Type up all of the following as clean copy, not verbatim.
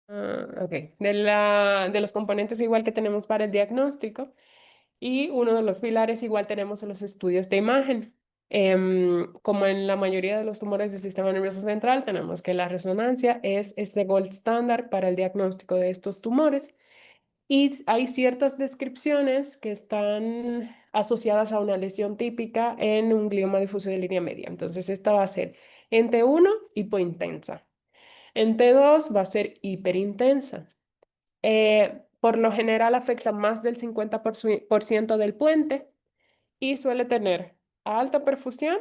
Ok, de los componentes igual que tenemos para el diagnóstico y uno de los pilares igual tenemos en los estudios de imagen. Como en la mayoría de los tumores del sistema nervioso central, tenemos que la resonancia es de gold standard para el diagnóstico de estos tumores y hay ciertas descripciones que están asociadas a una lesión típica en un glioma difuso de línea media. Entonces, esta va a ser en T1, hipointensa. En T2 va a ser hiperintensa. Por lo general afecta más del 50% del puente y suele tener alta perfusión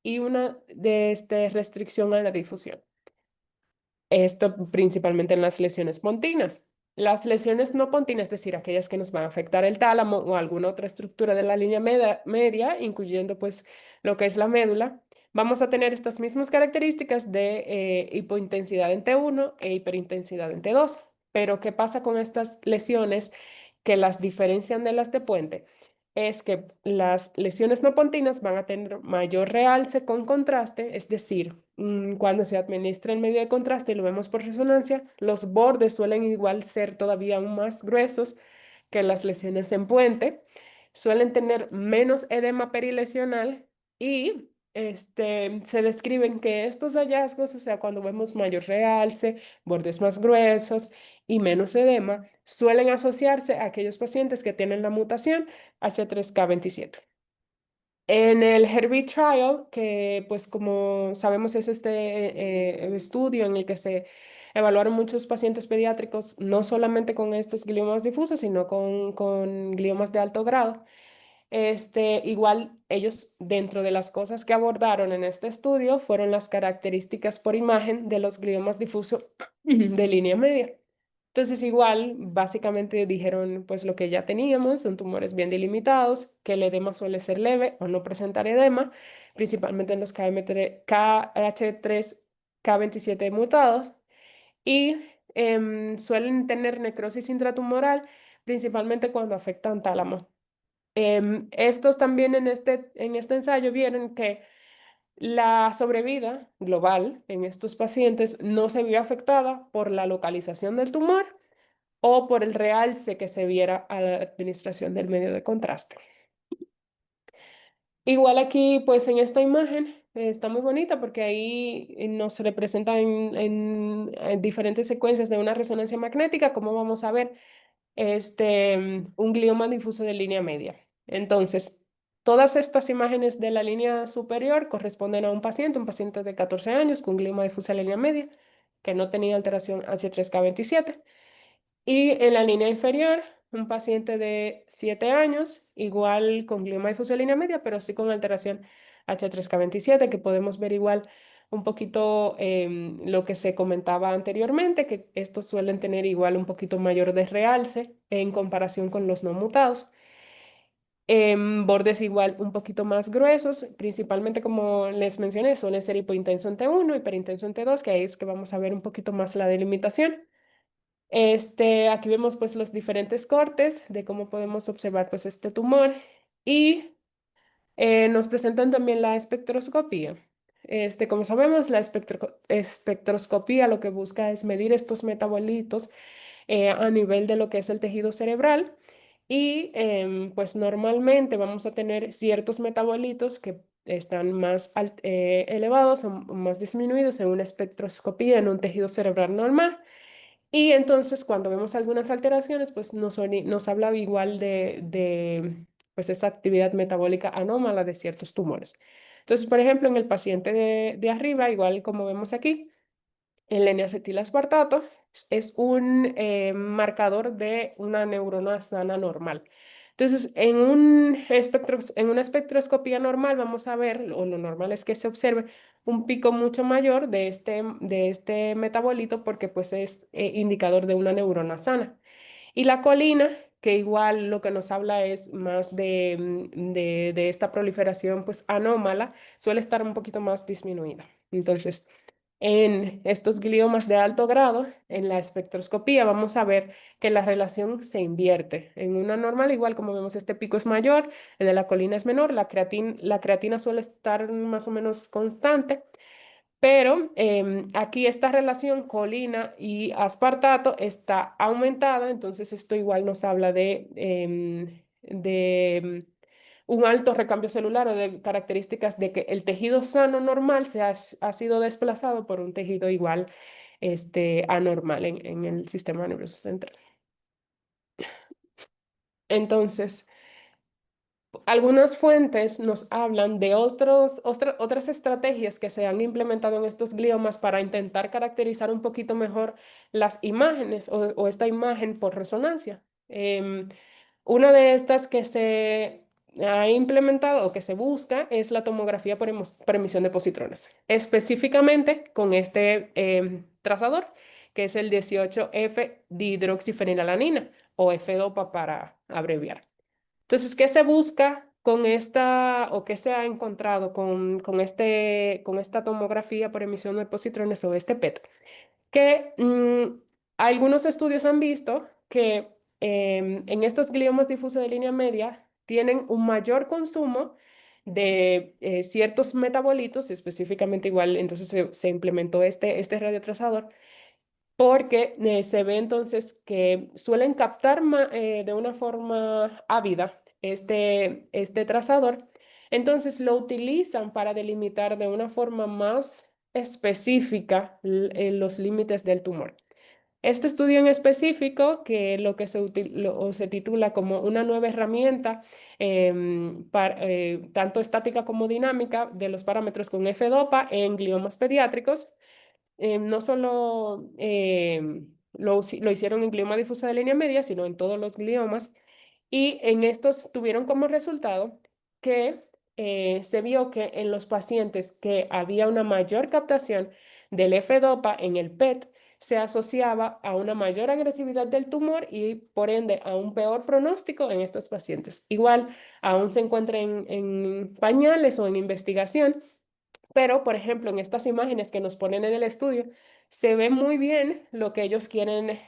y una restricción a la difusión. Esto principalmente en las lesiones pontinas. Las lesiones no pontinas, es decir, aquellas que nos van a afectar el tálamo o alguna otra estructura de la línea media, incluyendo pues lo que es la médula, vamos a tener estas mismas características de hipointensidad en T1 e hiperintensidad en T2. Pero ¿qué pasa con estas lesiones que las diferencian de las de puente? Es que las lesiones no pontinas van a tener mayor realce con contraste, es decir, cuando se administra el medio de contraste y lo vemos por resonancia, los bordes suelen igual ser todavía aún más gruesos que las lesiones en puente, suelen tener menos edema perilesional y se describen que estos hallazgos, o sea, cuando vemos mayor realce, bordes más gruesos y menos edema, suelen asociarse a aquellos pacientes que tienen la mutación H3K27. En el Herbie Trial, que pues como sabemos es estudio en el que se evaluaron muchos pacientes pediátricos, no solamente con estos gliomas difusos, sino con gliomas de alto grado. Igual ellos, dentro de las cosas que abordaron en este estudio, fueron las características por imagen de los gliomas difusos de línea media. Entonces, igual, básicamente dijeron pues lo que ya teníamos, son tumores bien delimitados, que el edema suele ser leve o no presentar edema, principalmente en los KH3K27 mutados, y suelen tener necrosis intratumoral, principalmente cuando afectan tálamo. Estos también en este ensayo vieron que la sobrevida global en estos pacientes no se vio afectada por la localización del tumor o por el realce que se viera a la administración del medio de contraste. Igual aquí, pues en esta imagen está muy bonita porque ahí nos representa en diferentes secuencias de una resonancia magnética, como vamos a ver un glioma difuso de línea media. Entonces, todas estas imágenes de la línea superior corresponden a un paciente de 14 años con glioma difuso de línea media, que no tenía alteración H3K27. Y en la línea inferior, un paciente de 7 años, igual con glioma difuso de línea media, pero sí con alteración H3K27, que podemos ver igual un poquito lo que se comentaba anteriormente, que estos suelen tener igual un poquito mayor de realce en comparación con los no mutados. Bordes igual un poquito más gruesos, principalmente como les mencioné, suelen ser hipointenso en T1, hiperintenso en T2, que ahí es que vamos a ver un poquito más la delimitación. Aquí vemos pues los diferentes cortes de cómo podemos observar pues este tumor y nos presentan también la espectroscopía. Como sabemos, la espectroscopía lo que busca es medir estos metabolitos a nivel de lo que es el tejido cerebral y pues normalmente vamos a tener ciertos metabolitos que están más elevados o más disminuidos en una espectroscopía en un tejido cerebral normal. Y entonces cuando vemos algunas alteraciones, pues nos habla igual pues esa actividad metabólica anómala de ciertos tumores. Entonces, por ejemplo, en el paciente de arriba, igual como vemos aquí, el N-acetilaspartato es un marcador de una neurona sana normal. Entonces, en una espectroscopía normal vamos a ver, o lo normal es que se observe un pico mucho mayor de este metabolito porque pues es indicador de una neurona sana. Y la colina, que igual lo que nos habla es más de esta proliferación pues anómala, suele estar un poquito más disminuida. Entonces, en estos gliomas de alto grado, en la espectroscopía, vamos a ver que la relación se invierte. En una normal, igual como vemos, este pico es mayor, el de la colina es menor, la creatina suele estar más o menos constante, Pero aquí esta relación colina y aspartato está aumentada, entonces esto igual nos habla de un alto recambio celular o de características de que el tejido sano normal ha sido desplazado por un tejido igual anormal en el sistema nervioso central. Entonces, algunas fuentes nos hablan de otras estrategias que se han implementado en estos gliomas para intentar caracterizar un poquito mejor las imágenes o esta imagen por resonancia. Una de estas que se ha implementado o que se busca es la tomografía por emisión de positrones, específicamente con este trazador, que es el 18F-dihidroxifenilalanina o F-DOPA para abreviar. Entonces, ¿qué se busca con esta o qué se ha encontrado con esta tomografía por emisión de positrones o este PET? Que algunos estudios han visto que en estos gliomas difusos de línea media tienen un mayor consumo de ciertos metabolitos, específicamente igual, entonces se implementó este radiotrazador porque se ve entonces que suelen captar de una forma ávida este trazador. Entonces lo utilizan para delimitar de una forma más específica los límites del tumor. Este estudio en específico, que lo que o se titula como una nueva herramienta tanto estática como dinámica de los parámetros con F-DOPA en gliomas pediátricos, no solo lo hicieron en glioma difusa de línea media, sino en todos los gliomas. Y en estos tuvieron como resultado que se vio que en los pacientes que había una mayor captación del F-DOPA en el PET, se asociaba a una mayor agresividad del tumor y por ende a un peor pronóstico en estos pacientes. Igual, aún se encuentra en pañales o en investigación, pero, por ejemplo, en estas imágenes que nos ponen en el estudio, se ve muy bien lo que ellos quieren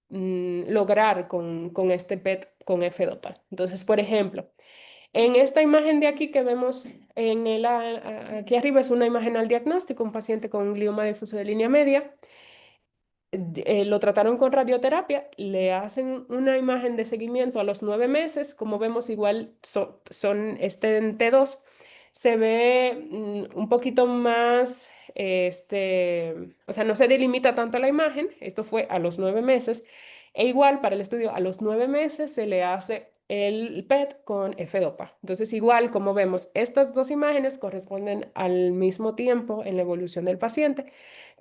lograr con este PET con F-DOPA. Entonces, por ejemplo, en esta imagen de aquí que vemos aquí arriba es una imagen al diagnóstico, un paciente con glioma difuso de línea media. Lo trataron con radioterapia, le hacen una imagen de seguimiento a los 9 meses, como vemos igual son en T2, se ve un poquito más, o sea, no se delimita tanto la imagen, esto fue a los 9 meses, e igual para el estudio a los 9 meses se le hace el PET con F-DOPA. Entonces, igual como vemos, estas dos imágenes corresponden al mismo tiempo en la evolución del paciente.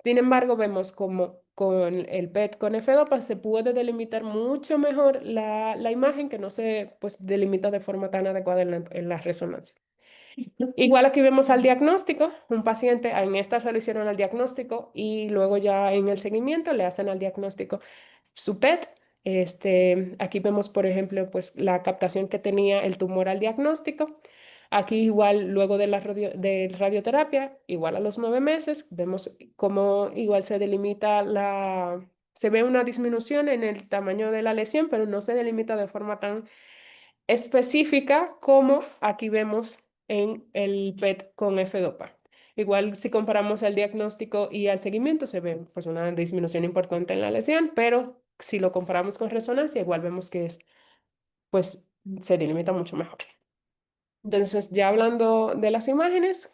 Sin embargo, vemos como con el PET con F-DOPA se puede delimitar mucho mejor la imagen que no se pues, delimita de forma tan adecuada en la resonancia. Igual aquí vemos al diagnóstico, un paciente, en esta se lo hicieron al diagnóstico y luego ya en el seguimiento le hacen al diagnóstico su PET. Aquí vemos, por ejemplo, pues la captación que tenía el tumor al diagnóstico. Aquí igual, luego de radioterapia, igual a los 9 meses, vemos cómo igual se ve una disminución en el tamaño de la lesión, pero no se delimita de forma tan específica como aquí vemos en el PET con F-DOPA. Igual si comparamos el diagnóstico y al seguimiento se ve pues una disminución importante en la lesión, pero si lo comparamos con resonancia igual vemos que pues se delimita mucho mejor. Entonces, ya hablando de las imágenes,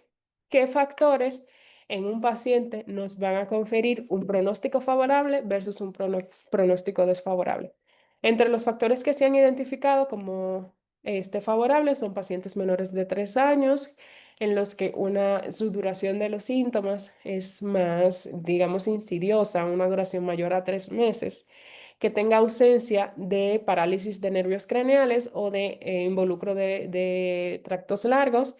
¿qué factores en un paciente nos van a conferir un pronóstico favorable versus un pronóstico desfavorable? Entre los factores que se han identificado como favorables son pacientes menores de 3 años, en los que su duración de los síntomas es más, digamos, insidiosa, una duración mayor a 3 meses, que tenga ausencia de parálisis de nervios craneales o de involucro de tractos largos,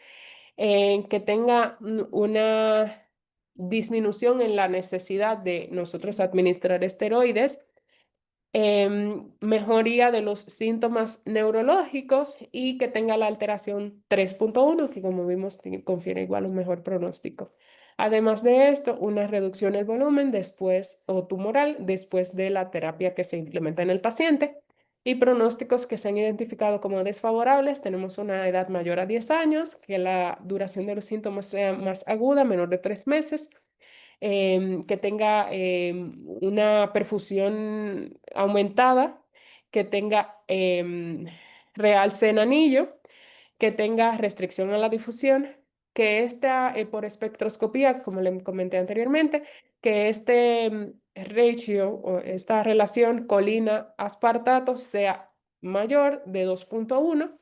que tenga una disminución en la necesidad de nosotros administrar esteroides, mejoría de los síntomas neurológicos y que tenga la alteración 3.1, que como vimos confiere igual un mejor pronóstico. Además de esto, una reducción del volumen después o tumoral después de la terapia que se implementa en el paciente. Y pronósticos que se han identificado como desfavorables, tenemos una edad mayor a 10 años, que la duración de los síntomas sea más aguda, menor de 3 meses, que tenga una perfusión aumentada, que tenga realce en anillo, que tenga restricción a la difusión, que esta por espectroscopía, como le comenté anteriormente, que este ratio o esta relación colina-aspartato sea mayor de 2,1,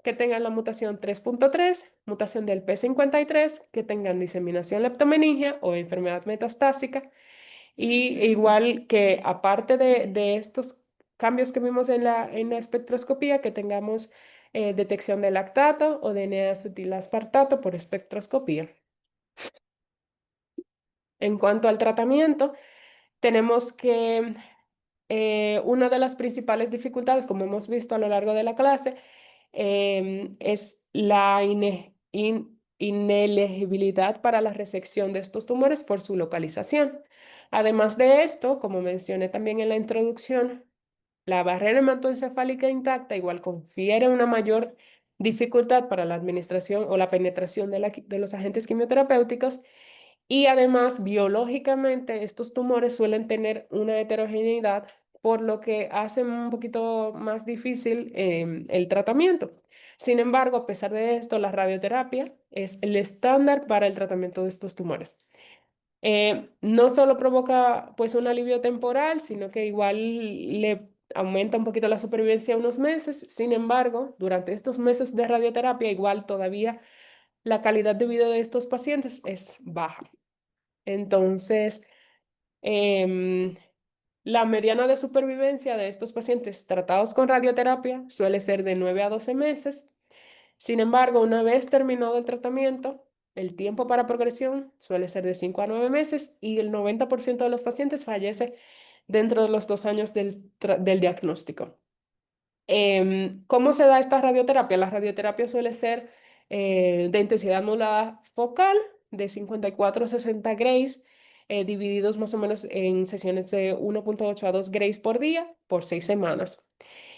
que tengan la mutación 3,3, mutación del P53, que tengan diseminación leptomeningia o enfermedad metastásica, y igual que aparte de estos cambios que vimos en la espectroscopía, que tengamos detección de lactato o de N-acetilaspartato por espectroscopía. En cuanto al tratamiento, tenemos que una de las principales dificultades, como hemos visto a lo largo de la clase, es la inelegibilidad para la resección de estos tumores por su localización. Además de esto, como mencioné también en la introducción, la barrera hematoencefálica intacta igual confiere una mayor dificultad para la administración o la penetración de los agentes quimioterapéuticos, y además, biológicamente, estos tumores suelen tener una heterogeneidad, por lo que hacen un poquito más difícil el tratamiento. Sin embargo, a pesar de esto, la radioterapia es el estándar para el tratamiento de estos tumores. No solo provoca pues un alivio temporal, sino que igual le aumenta un poquito la supervivencia unos meses. Sin embargo, durante estos meses de radioterapia, igual todavía la calidad de vida de estos pacientes es baja. Entonces, em, la mediana de supervivencia de estos pacientes tratados con radioterapia suele ser de 9 a 12 meses. Sin embargo, una vez terminado el tratamiento, el tiempo para progresión suele ser de 5 a 9 meses, y el 90% de los pacientes fallece dentro de los 2 años del diagnóstico. ¿Cómo se da esta radioterapia? La radioterapia suele ser de intensidad modulada focal de 54 a 60 grays, divididos más o menos en sesiones de 1,8 a 2 grays por día por 6 semanas.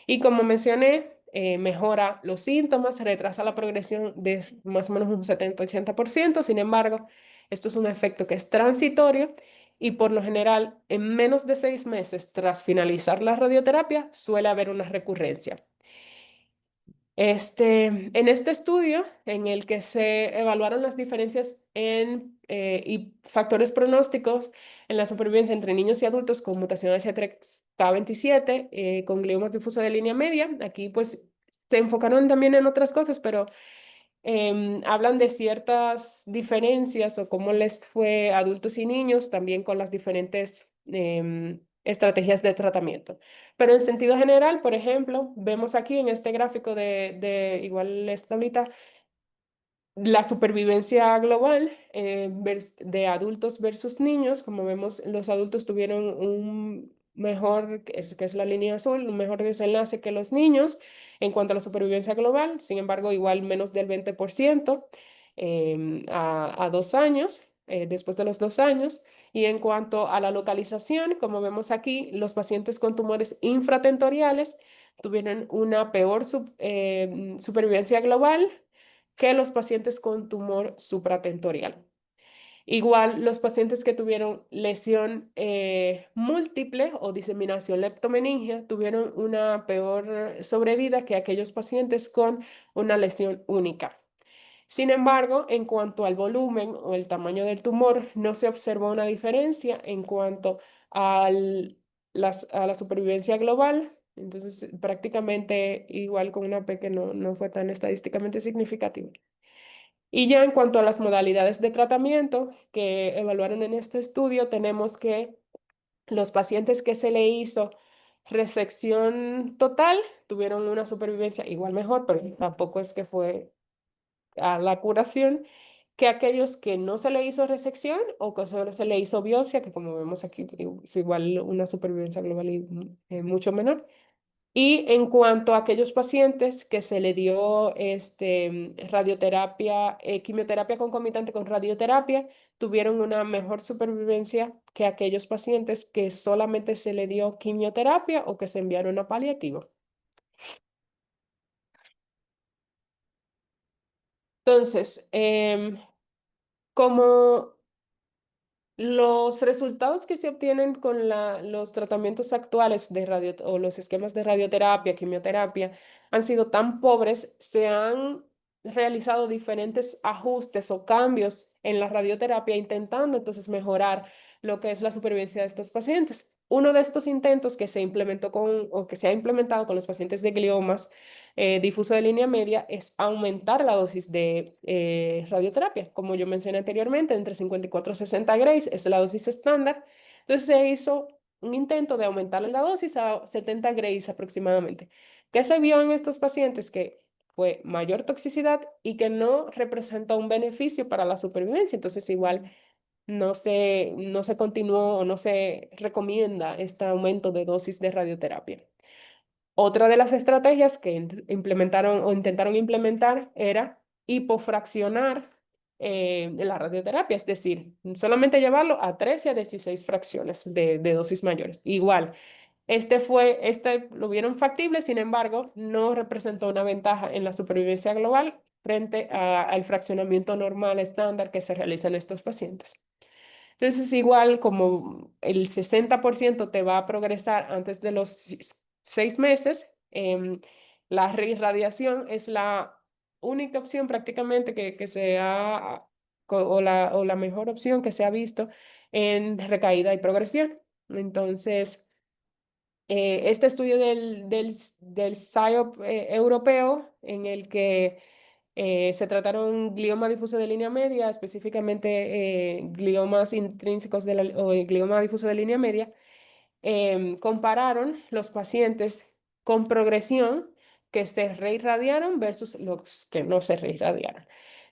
Y como mencioné, mejora los síntomas, retrasa la progresión de más o menos un 70-80%. Sin embargo, esto es un efecto que es transitorio, y por lo general, en menos de 6 meses tras finalizar la radioterapia, suele haber una recurrencia. En este estudio, en el que se evaluaron las diferencias y factores pronósticos en la supervivencia entre niños y adultos con mutación H3K27, con gliomas difusos de línea media, aquí pues se enfocaron también en otras cosas, pero hablan de ciertas diferencias o cómo les fue a adultos y niños, también con las diferentes estrategias de tratamiento. Pero en sentido general, por ejemplo, vemos aquí en este gráfico de igual esta tablita, la supervivencia global de adultos versus niños. Como vemos, los adultos tuvieron un mejor, que es la línea azul, un mejor desenlace que los niños en cuanto a la supervivencia global. Sin embargo, igual menos del 20% a 2 años, después de los 2 años. Y en cuanto a la localización, como vemos aquí, los pacientes con tumores infratentoriales tuvieron una peor supervivencia global que los pacientes con tumor supratentorial. Igual, los pacientes que tuvieron lesión múltiple o diseminación leptomeningia tuvieron una peor sobrevida que aquellos pacientes con una lesión única. Sin embargo, en cuanto al volumen o el tamaño del tumor, no se observó una diferencia en cuanto a la supervivencia global. Entonces, prácticamente igual con una P que no fue tan estadísticamente significativa. Y ya en cuanto a las modalidades de tratamiento que evaluaron en este estudio, tenemos que los pacientes que se le hizo resección total tuvieron una supervivencia igual mejor, pero tampoco es que fue a la curación, que aquellos que no se le hizo resección o que solo se le hizo biopsia, que como vemos aquí es igual una supervivencia global mucho menor. Y en cuanto a aquellos pacientes que se le dio radioterapia, quimioterapia concomitante con radioterapia, tuvieron una mejor supervivencia que aquellos pacientes que solamente se le dio quimioterapia o que se enviaron a paliativo. Entonces, como los resultados que se obtienen con los tratamientos actuales de radio o los esquemas de radioterapia, quimioterapia, han sido tan pobres, se han realizado diferentes ajustes o cambios en la radioterapia intentando entonces mejorar lo que es la supervivencia de estos pacientes. Uno de estos intentos que se implementó con o que se ha implementado con los pacientes de gliomas difuso de línea media es aumentar la dosis de radioterapia. Como yo mencioné anteriormente, entre 54 y 60 grays es la dosis estándar. Entonces se hizo un intento de aumentar la dosis a 70 grays aproximadamente. ¿Qué se vio en estos pacientes? Que fue mayor toxicidad y que no representa un beneficio para la supervivencia. Entonces igual no se continuó o no se recomienda este aumento de dosis de radioterapia. Otra de las estrategias que implementaron o intentaron implementar era hipofraccionar la radioterapia, es decir, solamente llevarlo a 13 a 16 fracciones de dosis mayores. Igual, este lo vieron factible, sin embargo, no representó una ventaja en la supervivencia global frente al fraccionamiento normal estándar que se realiza en estos pacientes. Entonces, igual como el 60% te va a progresar antes de los 6 meses, la reirradiación es la única opción prácticamente que se ha, o la mejor opción que se ha visto en recaída y progresión. Entonces, este estudio del SIOP europeo, en el que se trataron glioma difuso de línea media, específicamente gliomas intrínsecos o glioma difuso de línea media, compararon los pacientes con progresión que se reirradiaron versus los que no se reirradiaron.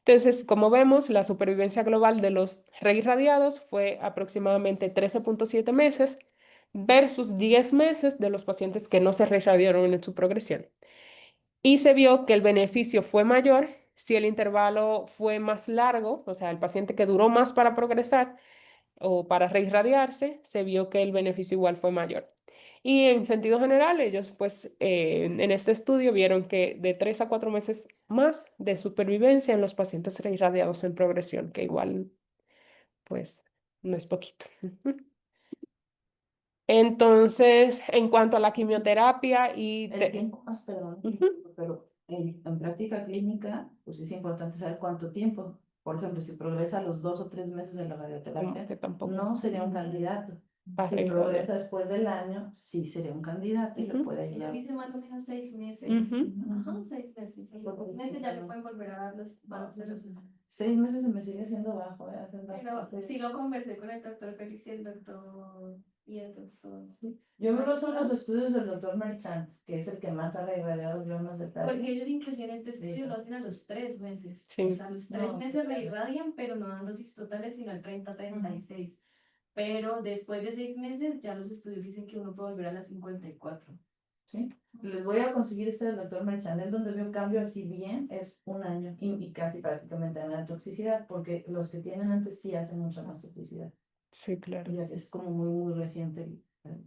Entonces, como vemos, la supervivencia global de los reirradiados fue aproximadamente 13,7 meses versus 10 meses de los pacientes que no se reirradiaron en su progresión. Y se vio que el beneficio fue mayor si el intervalo fue más largo, o sea, el paciente que duró más para progresar o para reirradiarse, se vio que el beneficio igual fue mayor. Y en sentido general, ellos pues en este estudio vieron que de 3 a 4 meses más de supervivencia en los pacientes reirradiados en progresión, que igual pues no es poquito. Entonces, en cuanto a la quimioterapia El tiempo más, perdón, Ujú. pero en práctica clínica, pues es importante saber cuánto tiempo. Por ejemplo, si progresa a los 2 o 3 meses de la Como radioterapia, que tampoco no sería un candidato. para Si reirradiar. progresa después del año, sí sería un candidato y le Ujú. puede Yo ayudar. hice más o menos 6 meses. Ujú. Ajá, 6 meses. Los meses ya le pueden volver a dar los vouchers. 6 meses se me sigue siendo bajo, ¿eh? Pero sí lo conversé con el doctor Félix y el doctor. Yo me baso en los estudios del doctor Merchant, que es el que más ha irradiado gliomas de Porque tal. ellos inclusive este estudio lo hacen a los 3 meses. Sí. O sea, a los tres No, meses reirradian, pero no dan dosis totales, sino al 30-36. Pero después de 6 meses, ya los estudios dicen que uno puede volver a las 54. ¿sí? Les voy a conseguir este del doctor Merchandel, donde veo cambio así bien, es un año y casi prácticamente nada de toxicidad, porque los que tienen antes sí hacen mucha más toxicidad. Sí, claro. Ya es como muy, muy reciente. Pero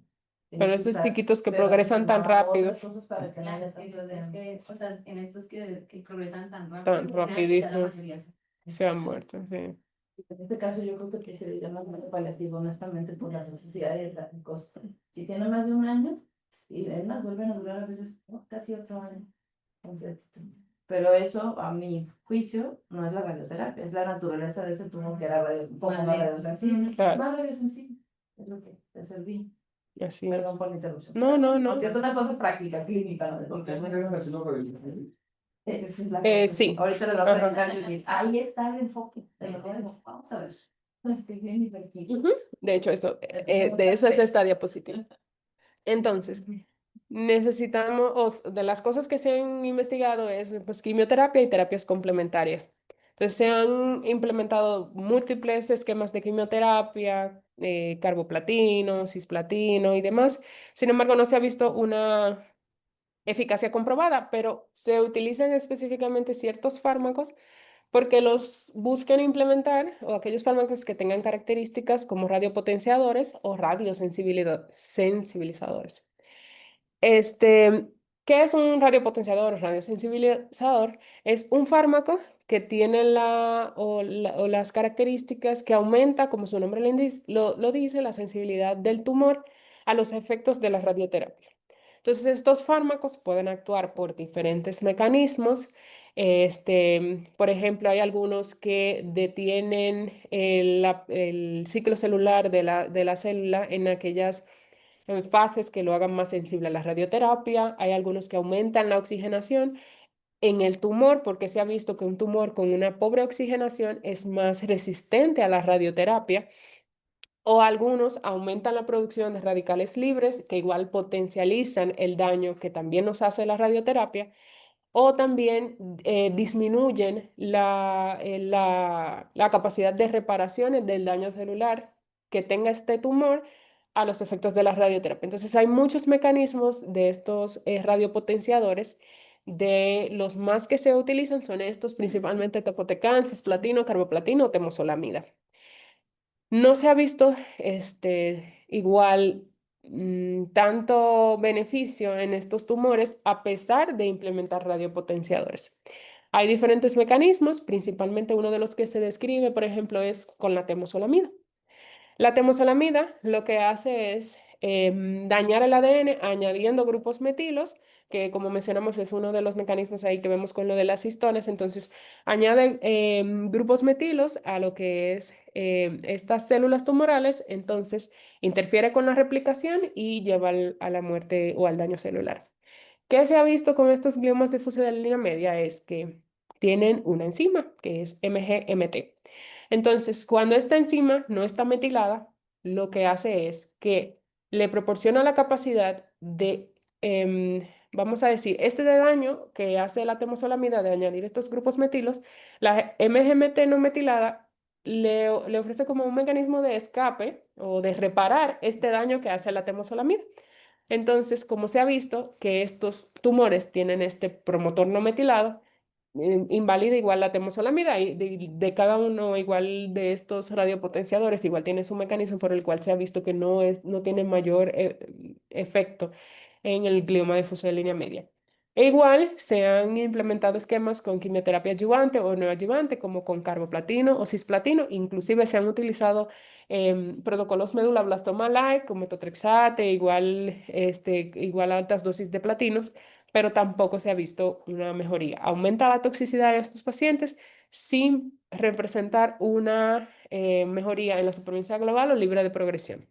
Tienes que estos usar chiquitos que progresan tan bevacizumab o rápido, otras cosas para que no Claro, haya tanto es que, o sea, en estos que progresan tan rápido, tan ya la rapidísimo, mayoría se han muerto, sí. En este caso yo creo que preferiría más paliativo, honestamente, por la necesidad y el costo. Si tiene más de un año, y es más, vuelven a durar a veces casi otro año completito. Pero eso, a mi juicio, no es la radioterapia, es la naturaleza de ese tumor que era un poco más radiosensible. Claro, Más radiosensible, es lo que te serví. así es. Perdón por la interrupción. No, no, no. Aunque es una cosa práctica, clínica, ¿no? Porque es esa es la cosa. Sí. Ahorita le voy a Ajá. preguntar a Judith. Ahí está el enfoque de lo nuevo. Vamos a ver. Qué bien divertido. Ujú. De hecho, de eso es esta diapositiva. Entonces, de las cosas que se han investigado es pues, quimioterapia y terapias complementarias. Entonces, se han implementado múltiples esquemas de quimioterapia, carboplatino, cisplatino y demás. Sin embargo, no se ha visto una eficacia comprobada, pero se utilizan específicamente ciertos fármacos porque los buscan implementar o aquellos fármacos que tengan características como radiopotenciadores o radiosensibilizadores. ¿Qué es un radiopotenciador o radiosensibilizador? Es un fármaco que tiene o las características que aumenta, como su nombre lo dice, la sensibilidad del tumor a los efectos de la radioterapia. Entonces, estos fármacos pueden actuar por diferentes mecanismos. Por ejemplo, hay algunos que detienen el ciclo celular de la célula en aquellas fases que lo hagan más sensible a la radioterapia. Hay algunos que aumentan la oxigenación en el tumor, porque se ha visto que un tumor con una pobre oxigenación es más resistente a la radioterapia. O algunos aumentan la producción de radicales libres que igual potencializan el daño que también nos hace la radioterapia. O también disminuyen la capacidad de reparaciones del daño celular que tenga este tumor a los efectos de la radioterapia. Entonces hay muchos mecanismos de estos radiopotenciadores. De los más que se utilizan son estos, principalmente topotecan, cisplatino, carboplatino o temozolomida. No se ha visto igual tanto beneficio en estos tumores a pesar de implementar radiopotenciadores. Hay diferentes mecanismos, principalmente uno de los que se describe, por ejemplo, es con la temozolomida. La temozolomida lo que hace es dañar el ADN añadiendo grupos metilos, que como mencionamos es uno de los mecanismos ahí que vemos con lo de las histonas. Entonces, añade grupos metilos a lo que es estas células tumorales, entonces interfiere con la replicación y lleva a la muerte o al daño celular. ¿Qué se ha visto con estos gliomas difusos de la línea media? Es que tienen una enzima, que es MGMT. Entonces, cuando esta enzima no está metilada, lo que hace es que le proporciona la capacidad de, vamos a decir, este de daño que hace la temozolomida de añadir estos grupos metilos, la MGMT no metilada le ofrece como un mecanismo de escape o de reparar este daño que hace la temozolomida. Entonces, como se ha visto que estos tumores tienen este promotor no metilado, invalida igual la temozolomida y de cada uno igual de estos radiopotenciadores igual tiene su mecanismo por el cual se ha visto que no tiene mayor efecto en el glioma difuso de línea media. E igual se han implementado esquemas con quimioterapia adyuvante o no adyuvante, como con carboplatino o cisplatino. Inclusive se han utilizado protocolos meduloblastoma light, con metotrexate, igual a altas dosis de platinos, pero tampoco se ha visto una mejoría. Aumenta la toxicidad de estos pacientes sin representar una mejoría en la supervivencia global o libre de progresión.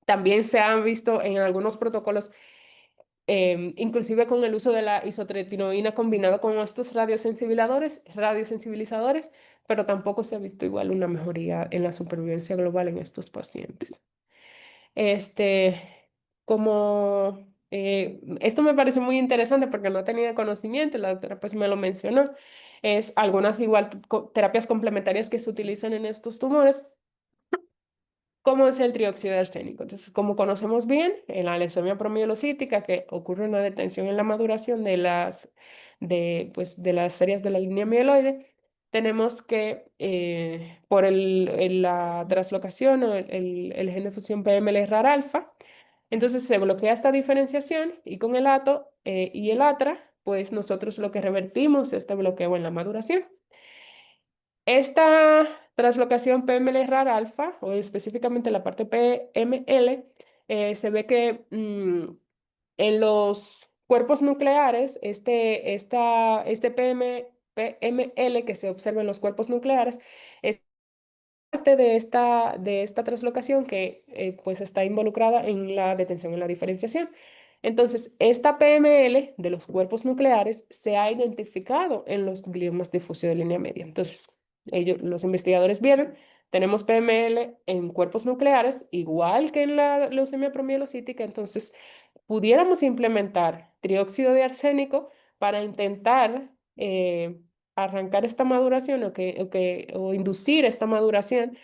También se han visto en algunos protocolos, inclusive con el uso de la isotretinoína combinado con estos radiosensibilizadores, pero tampoco se ha visto igual una mejoría en la supervivencia global en estos pacientes. Este, esto me parece muy interesante porque no tenía conocimiento, la doctora pues me lo mencionó, es algunas igual terapias complementarias que se utilizan en estos tumores, como es el trióxido de arsénico. Entonces, como conocemos bien, en la leucemia promielocítica, que ocurre una detención en la maduración de las series de la línea mieloide, tenemos que, por la translocación o el gen de fusión PML-RAR alfa, entonces se bloquea esta diferenciación y con el ATO y el ATRA, pues nosotros lo que revertimos es este bloqueo en la maduración. Esta translocación PML-RAR alfa, o específicamente la parte PML, se ve que en los cuerpos nucleares, este PML que se observa en los cuerpos nucleares, es parte de esta translocación que pues está involucrada en la detención y la diferenciación. Entonces, esta PML de los cuerpos nucleares se ha identificado en los gliomas difusos de línea media. Entonces, los investigadores vieron, tenemos PML en cuerpos nucleares, igual que en la leucemia promielocítica, entonces pudiéramos implementar trióxido de arsénico para intentar arrancar esta maduración o inducir esta maduración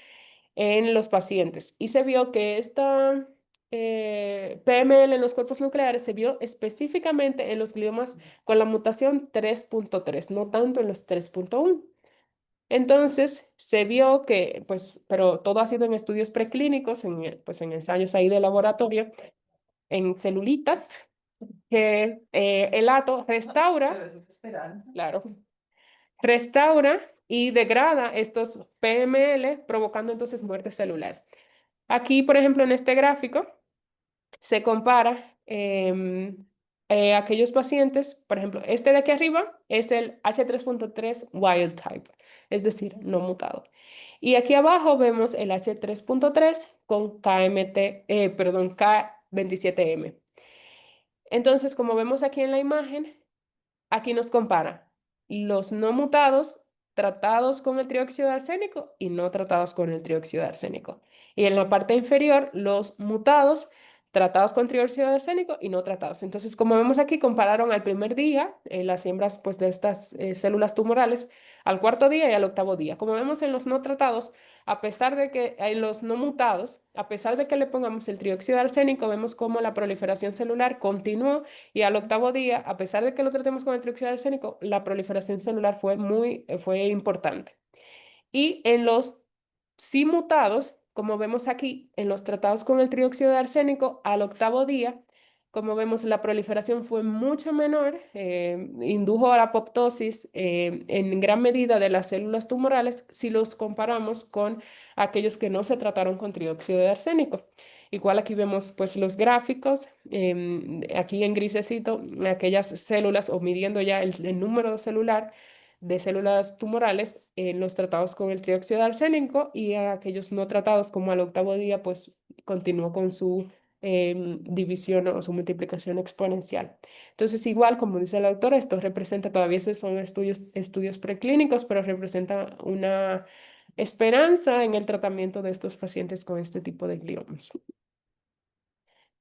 en los pacientes. Y se vio que esta PML en los cuerpos nucleares se vio específicamente en los gliomas con la mutación 3.3, no tanto en los 3.1. Entonces, se vio que, pues, pero todo ha sido en estudios preclínicos, pues en ensayos ahí de laboratorio, en celulitas, que el ATO restaura, Pero eso es esperanza. claro, restaura y degrada estos PML, provocando entonces muerte celular. Aquí, por ejemplo, en este gráfico, se compara aquellos pacientes, por ejemplo, este de aquí arriba es el H3.3 wild type, es decir, no mutado. Y aquí abajo vemos el H3.3 con perdón, K27M. Entonces, como vemos aquí en la imagen, aquí nos compara los no mutados tratados con el trióxido de arsénico y no tratados con el trióxido de arsénico. Y en la parte inferior, los mutados tratados con trióxido de arsénico y no tratados. Entonces, como vemos aquí, compararon al primer día las siembras pues, de estas células tumorales, al cuarto día y al octavo día. Como vemos en los no tratados, a pesar de que en los no mutados, a pesar de que le pongamos el trióxido de arsénico, vemos cómo la proliferación celular continuó y al octavo día, a pesar de que lo tratemos con el trióxido de arsénico, la proliferación celular fue importante. Y en los sí mutados, como vemos aquí, en los tratados con el trióxido de arsénico, al octavo día, como vemos, la proliferación fue mucho menor, indujo a la apoptosis en gran medida de las células tumorales si los comparamos con aquellos que no se trataron con trióxido de arsénico. Igual aquí vemos pues los gráficos, aquí en grisecito, aquellas células o midiendo ya el número celular de células tumorales en los tratados con el trióxido de arsénico y a aquellos no tratados como al octavo día pues continuó con su división o su multiplicación exponencial. Entonces igual como dice la doctora, esto representa, todavía son estudios preclínicos, pero representa una esperanza en el tratamiento de estos pacientes con este tipo de gliomas.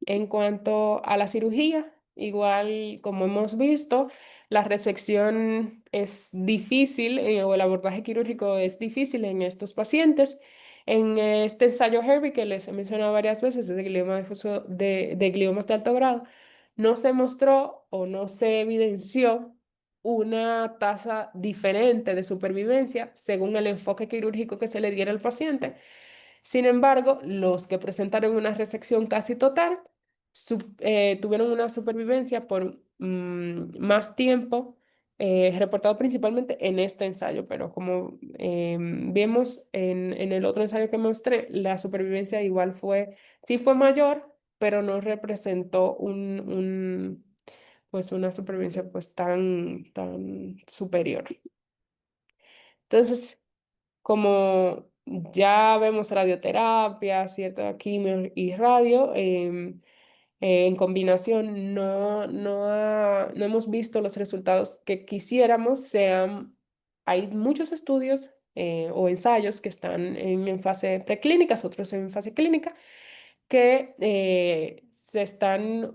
En cuanto a la cirugía, igual como hemos visto, la resección es difícil o el abordaje quirúrgico es difícil en estos pacientes. En este ensayo Herbie que les he mencionado varias veces de de gliomas de alto grado, no se mostró o no se evidenció una tasa diferente de supervivencia según el enfoque quirúrgico que se le diera al paciente. Sin embargo, los que presentaron una resección casi total tuvieron una supervivencia por más tiempo, reportado principalmente en este ensayo, pero como vemos en el otro ensayo que mostré, la supervivencia igual sí fue mayor, pero no representó pues una supervivencia pues tan superior. Entonces, como ya vemos radioterapia, cierta quimio y radio, en combinación no hemos visto los resultados que quisiéramos. Hay muchos estudios o ensayos que están en fase preclínicas, otros en fase clínica, que se están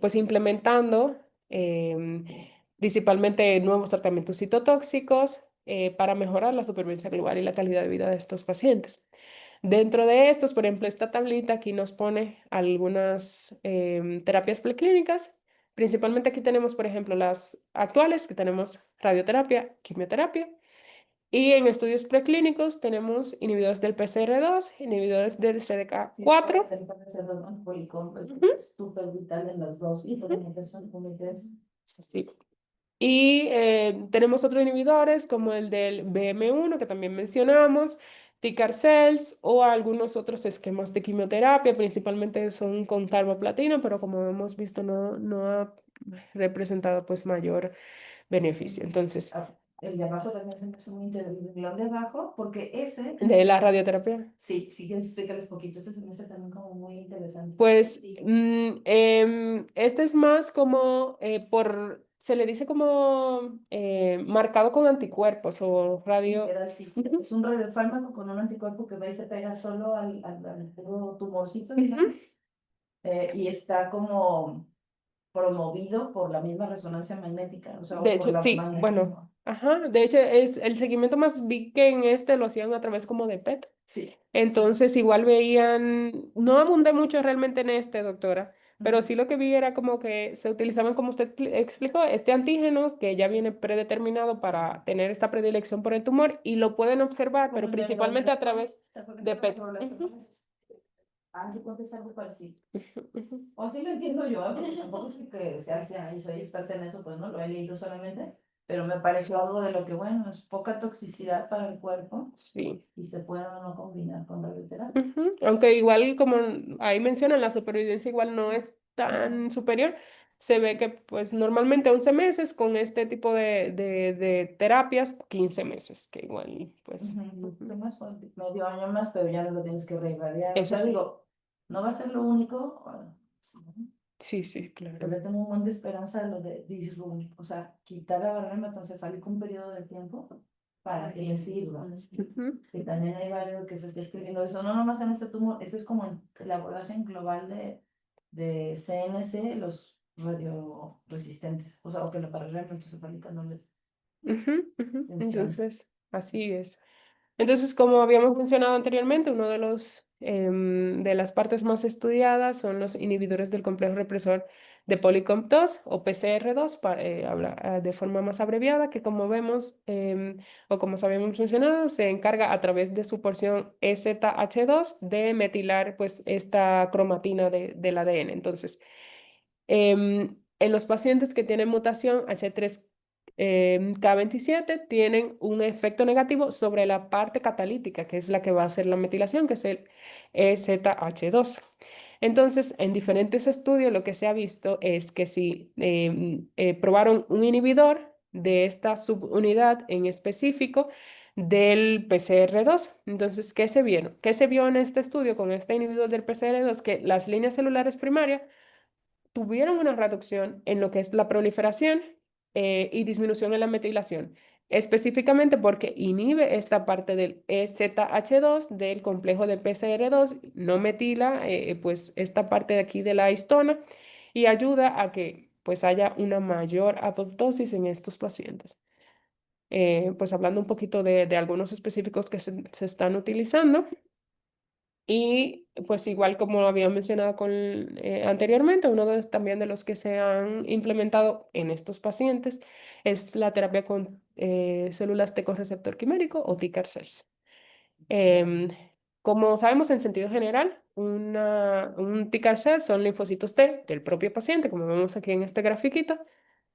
pues implementando principalmente nuevos tratamientos citotóxicos para mejorar la supervivencia global y la calidad de vida de estos pacientes. Dentro de estos, por ejemplo, esta tablita aquí nos pone algunas terapias preclínicas. Principalmente aquí tenemos, por ejemplo, las actuales, que tenemos radioterapia, quimioterapia. Y en estudios preclínicos tenemos inhibidores del PCR2, inhibidores del CDK4. Ujú. Es súper vital en los dos y por ejemplo son comités. Sí. Y tenemos otros inhibidores como el del BM1 que también mencionamos, Ticarcels o algunos otros esquemas de quimioterapia, principalmente son con carboplatina, pero como hemos visto no ha representado pues mayor beneficio. Entonces, El de abajo también se me hace muy interesante. El de abajo, porque ese. de la radioterapia. Sí, si quieres explicarles poquito, ese se me hace también como muy interesante. Pues Sí. este es más como se le dice como marcado con anticuerpos o radio. Literal, sí. Ujú, Es un radiofármaco con un anticuerpo que va y se pega solo al puro tumorcito, ujú. digamos, y está como promovido por la misma resonancia magnética, o sea, De o por hecho, la sí, bueno, magnetismo. ajá, de hecho es el seguimiento más big que en este lo hacían a través como de PET. Sí. Entonces igual veían, no abundé mucho realmente en este, doctora, pero sí lo que vi era como que se utilizaban, como usted explicó, este antígeno que ya viene predeterminado para tener esta predilección por el tumor y lo pueden observar, pero Como el principalmente a neuroblastoma, través ¿te acuerdas de que PET. los Ujú. blastomas? Haz de cuenta es algo parecido. Ujú. O así lo entiendo yo, porque tampoco es que sea y soy experta en eso, pues no lo he leído solamente, pero me pareció algo de lo que, bueno, es poca toxicidad para el cuerpo Sí. y se puede o no combinar con radioterapia. Ujú. Aunque igual, como ahí mencionan, la supervivencia igual no es Ajá. tan superior. Se ve que pues normalmente 11 meses con este tipo de terapias, 15 meses, que igual pues Ujú, un poquito ujú. más, medio año más, pero ya no lo tienes que reirradiar. O Eso sea, sí, digo, no va a ser lo único. Bueno, sí, ¿no? sí, sí, Yo claro. le tengo un montón de esperanza de lo de disrupción, o sea, quitar la barrera hematocefálica un periodo de tiempo para que le sirva. Ujú. Que también hay varios que se está escribiendo eso, no nomás en este tumor, eso es como en el abordaje en global de CNC, los radioresistentes, o sea, o que la barrera hematocefálica no les Ujú, ujú. funciona. Entonces, así es. Entonces, como habíamos mencionado anteriormente, uno de los de las partes más estudiadas son los inhibidores del complejo represor de Polycomp 2 o PCR2, de forma más abreviada, que como vemos o como habíamos mencionado, se encarga a través de su porción EZH2 de metilar pues esta cromatina del ADN. Entonces, en los pacientes que tienen mutación H3 K27 tienen un efecto negativo sobre la parte catalítica, que es la que va a hacer la metilación, que es el EZH2. Entonces, en diferentes estudios lo que se ha visto es que si probaron un inhibidor de esta subunidad en específico del PCR2, entonces, ¿qué se vieron? ¿Qué se vio en este estudio con este inhibidor del PCR2? Que las líneas celulares primarias tuvieron una reducción en lo que es la proliferación y disminución en la metilación, específicamente porque inhibe esta parte del EZH2 del complejo de PCR2, no metila pues esta parte de aquí de la histona y ayuda a que pues haya una mayor apoptosis en estos pacientes. Pues hablando un poquito de algunos específicos que se están utilizando. Y pues igual como lo había mencionado anteriormente, también de los que se han implementado en estos pacientes es la terapia con células T con receptor quimérico o TCAR cells. Em, Como sabemos en sentido general, un TCAR cell son linfocitos T del propio paciente, como vemos aquí en este grafiquito,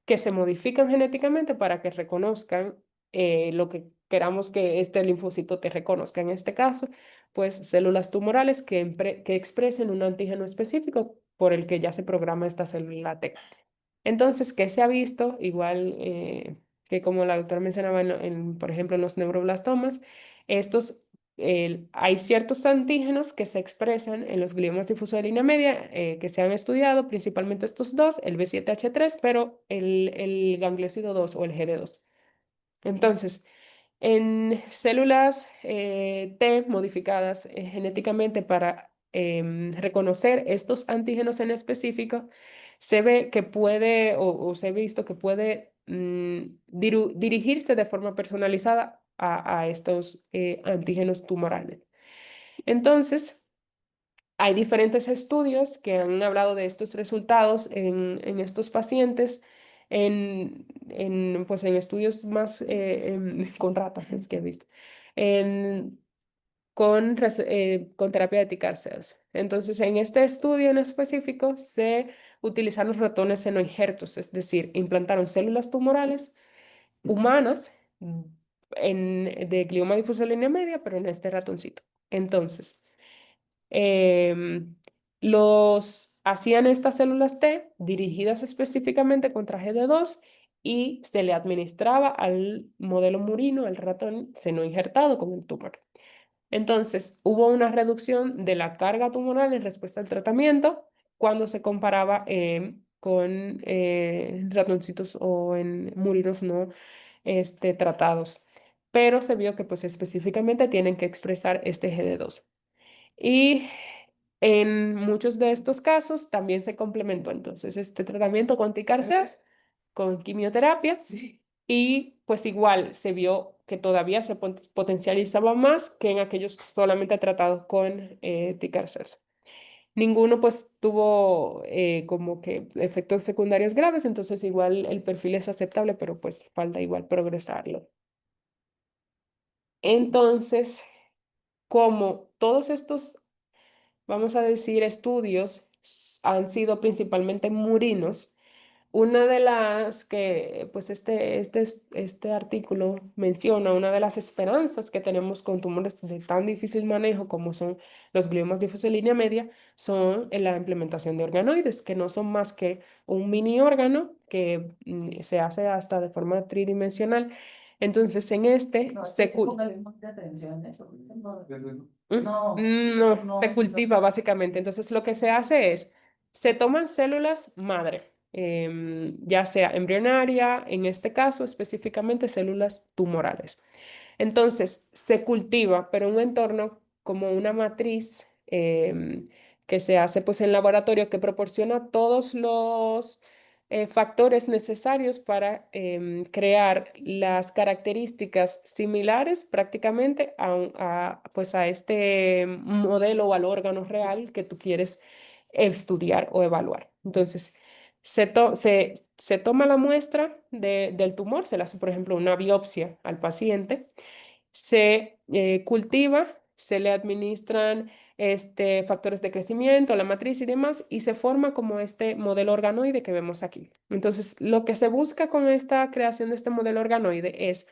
que se modifican genéticamente para que reconozcan lo que queramos que este linfocito te reconozca. En este caso, pues células tumorales que expresen un antígeno específico por el que ya se programa esta célula T. Entonces, ¿qué se ha visto? Igual que como la doctora mencionaba, por ejemplo, en los neuroblastomas, estos, hay ciertos antígenos que se expresan en los gliomas difusos de línea media que se han estudiado, principalmente estos dos, el B7H3, pero el gangliosido 2 o el GD2. Entonces, en células T modificadas genéticamente para reconocer estos antígenos en específico, se ve que puede o se ha visto que puede dirigirse de forma personalizada a estos antígenos tumorales. Entonces, hay diferentes estudios que han hablado de estos resultados en estos pacientes, pues en estudios más con ratas, es que he visto, en- con terapia de T-CAR cells. Entonces, en este estudio en específico se utilizaron ratones senoinjertos, es decir, implantaron células tumorales humanas de glioma difuso de línea media, pero en este ratoncito. Entonces, em, los hacían estas células T dirigidas específicamente contra GD2 y se le administraba al modelo murino, al ratón seno injertado con el tumor. Entonces, hubo una reducción de la carga tumoral en respuesta al tratamiento cuando se comparaba con ratoncitos o en murinos no tratados. Pero se vio que pues específicamente tienen que expresar este GD2. Y en muchos de estos casos también se complementó entonces este tratamiento con ticarceas, con quimioterapia, y pues igual se vio que todavía se potencializaba más que en aquellos solamente tratados con ticarceas. Ninguno pues tuvo como que efectos secundarios graves, entonces igual el perfil es aceptable, pero pues falta igual progresarlo. Entonces, como todos estos vamos a decir, estudios han sido principalmente murinos. Una de las que, pues este artículo menciona, una de las esperanzas que tenemos con tumores de tan difícil manejo como son los gliomas difusos de línea media, son en la implementación de organoides, que no son más que un mini órgano que se hace hasta de forma tridimensional. Entonces, en este No, se, sí, póngale mucha atención, ¿eh? Porque dicen, no, Mm, no, No, no, se cultiva básicamente. Entonces, lo que se hace es, se toman células madre, ya sea embrionaria, en este caso específicamente células tumorales. Entonces, se cultiva, pero en un entorno como una matriz que se hace pues en laboratorio que proporciona todos los factores necesarios para crear las características similares prácticamente pues a este modelo o al órgano real que tú quieres estudiar o evaluar. Entonces, se toma la muestra del tumor, se le hace, por ejemplo, una biopsia al paciente, se cultiva, se le administran factores de crecimiento, la matriz y demás, y se forma como este modelo organoide que vemos aquí. Entonces, lo que se busca con esta creación de este modelo organoide es,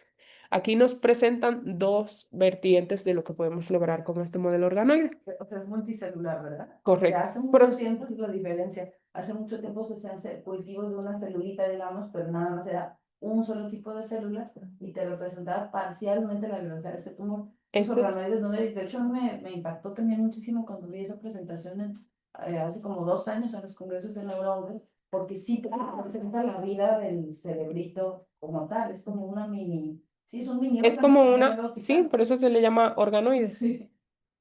aquí nos presentan dos vertientes de lo que podemos lograr con este modelo organoide. o sea, es multicelular, ¿verdad? Ya Correcto. hace mucho tiempo, es la diferencia, hace mucho tiempo se hacían cultivos de una celulita, digamos, pero nada más era un solo tipo de célula y te representaba parcialmente la biología de ese tumor. Estos Este es, organoides, no, de hecho, me impactó también muchísimo cuando vi esa presentación hace como 2 años en los congresos de neuro, porque sí te representa la vida del cerebrito como tal, es como una mini, sí, es un mini es órgano, como como yo lo una, veo sí, quizá. por eso se le llama organoide. Sí.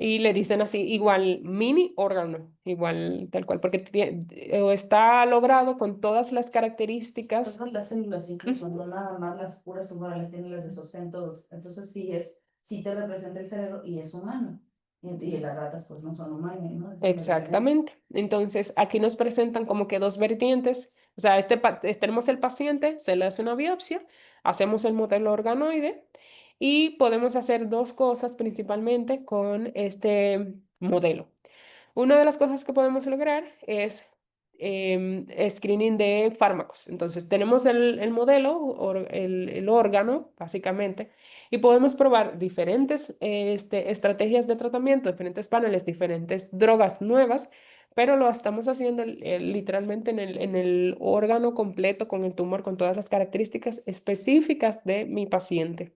Y le dicen así, igual mini órgano, igual tal cual, porque o está logrado con todas las características. Todas las células, incluso, Ujú. no nada más las puras tumorales, tienen las de sostén todos. Entonces sí te representa el cerebro y es humano. Y las ratas pues no son humanas, ¿no? Esa es la diferencia. Exactamente. Entonces, aquí nos presentan como que dos vertientes. O sea, tenemos el paciente, se le hace una biopsia, hacemos el modelo organoide y podemos hacer dos cosas principalmente con este modelo. Una de las cosas que podemos lograr es screening de fármacos. Entonces, tenemos el modelo, el órgano, básicamente, y podemos probar diferentes estrategias de tratamiento, diferentes paneles, diferentes drogas nuevas, pero lo estamos haciendo literalmente en el órgano completo, con el tumor, con todas las características específicas de mi paciente.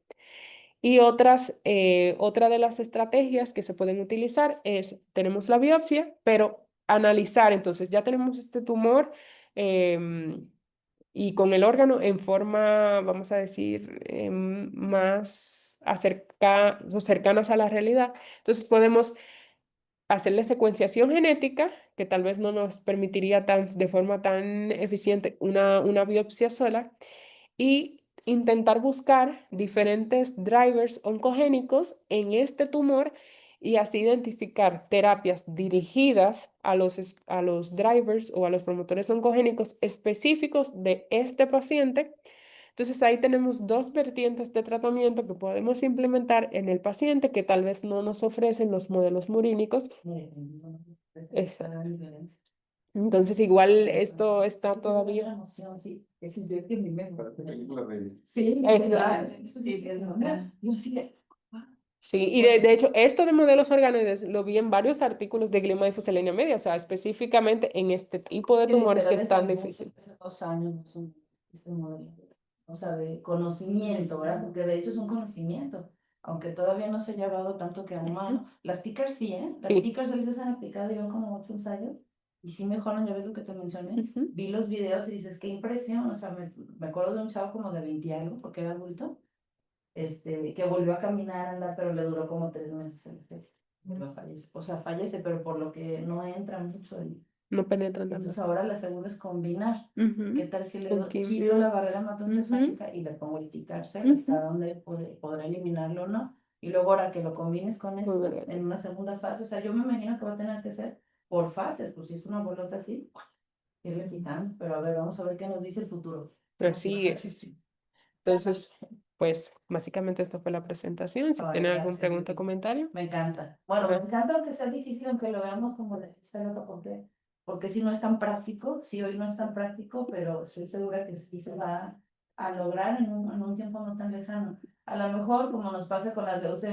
Y otra de las estrategias que se pueden utilizar es, tenemos la biopsia, pero analizar, entonces ya tenemos este tumor y con el órgano en forma, vamos a decir, más o cercanas a la realidad. Entonces podemos hacerle secuenciación genética, que tal vez no nos permitiría de forma tan eficiente una biopsia sola, y intentar buscar diferentes drivers oncogénicos en este tumor y así identificar terapias dirigidas a los drivers o a los promotores oncogénicos específicos de este paciente. Entonces ahí tenemos dos vertientes de tratamiento que podemos implementar en el paciente que tal vez no nos ofrecen los modelos murínicos. Esa es la diferencia. Entonces igual esto está todavía. La emoción, sí. Es yo que mi mente. Sí, Claro, eso sí, es verdad. Yo así de, ah, sí, y de hecho, esto de modelos organoides lo vi en varios artículos de glioma difusa línea media, o sea, específicamente en este tipo de que tumores que literal es tan salió difícil. hace 2 años más o menos, este modelo. O sea, de conocimiento, ¿verdad? Porque de hecho es un conocimiento, aunque todavía no se ha llevado tanto que a humano. Las tickers sí, ¿eh? Las Sí. tickers se les han aplicado yo como 8 ensayos y sí mejoran, ya ves lo que te mencioné. Ujú. Vi los videos y dices, qué impresión, o sea, me acuerdo de un chavo como de 20 y algo, porque era adulto, que volvió a caminar, a andar, pero le duró como 3 meses el efecto. Luego fallece. O sea, fallece, pero por lo que no entra mucho No penetran tanto. entonces ahora la segunda es combinar. ¿Qué Ujú. tal si Con quito la quimio. barrera Ujú. hematoencefálica y le pongo el ticarcel Ujú. hasta donde podrá eliminarlo o no? Y luego ahora que lo combines con Muy esto verdad. en una segunda fase, o sea, yo me imagino que va a tener que ser por fases, pues si es una bolota así, irle quitando. Pero a ver, vamos a ver qué nos dice el futuro. Así es. Entonces, pues básicamente esta fue la presentación. Si Ay, tienen alguna gracias, pregunta o Vicky. comentario. Me encanta. Bueno, me Ajá. encanta aunque sea difícil, aunque lo veamos como de esta nota, porque si no es tan práctico, si hoy no es tan práctico, pero estoy segura que sí se va a lograr en un tiempo no tan lejano. A lo mejor, como nos pasa con las leucemias,